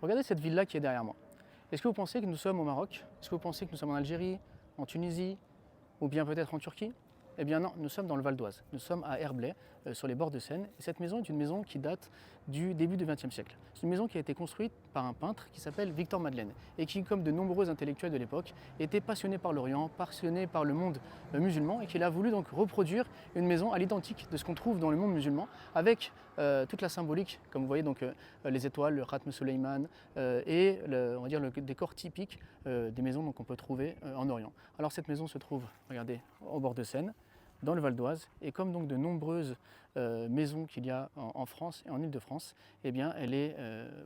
Regardez cette ville-là qui est derrière moi. Est-ce que vous pensez que nous sommes au Maroc? Est-ce que vous pensez que nous sommes en Algérie, en Tunisie ou bien peut-être en Turquie? Eh bien non, nous sommes dans le Val d'Oise. Nous sommes à Herblay, sur les bords de Seine. Et cette maison est une maison qui date du début du XXe siècle. C'est une maison qui a été construite par un peintre qui s'appelle Victor Madeleine et qui, comme de nombreux intellectuels de l'époque, était passionné par l'Orient, passionné par le monde musulman et qu'il a voulu donc reproduire une maison à l'identique de ce qu'on trouve dans le monde musulman avec toute la symbolique, comme vous voyez donc les étoiles, le Khatm Soleiman et on va dire le décor typique des maisons qu'on peut trouver en Orient. Alors cette maison se trouve, regardez, au bord de Seine, dans le Val d'Oise, et comme donc de nombreuses maisons qu'il y a en France et en Île-de-France, eh bien elle est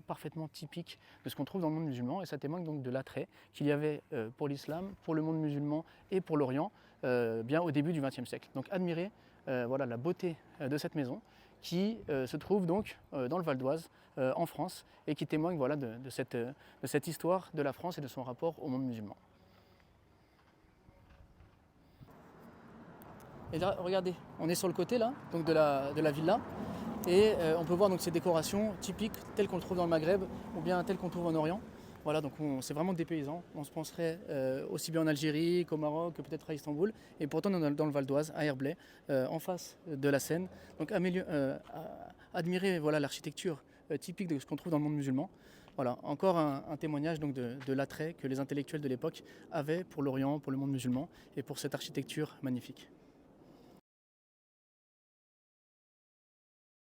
parfaitement typique de ce qu'on trouve dans le monde musulman, et ça témoigne donc de l'attrait qu'il y avait pour l'islam, pour le monde musulman et pour l'Orient bien au début du XXe siècle. Donc admirez voilà, la beauté de cette maison qui se trouve donc dans le Val d'Oise en France et qui témoigne voilà, de cette histoire de la France et de son rapport au monde musulman. Et là, regardez, on est sur le côté là, donc de la villa, et on peut voir donc ces décorations typiques telles qu'on le trouve dans le Maghreb ou bien telles qu'on trouve en Orient. Voilà, donc c'est vraiment dépaysant. On se penserait aussi bien en Algérie qu'au Maroc, que peut-être à Istanbul, et pourtant on est dans le Val d'Oise, à Herblay, en face de la Seine. Donc admirez voilà l'architecture typique de ce qu'on trouve dans le monde musulman. Voilà, encore un témoignage donc de l'attrait que les intellectuels de l'époque avaient pour l'Orient, pour le monde musulman et pour cette architecture magnifique.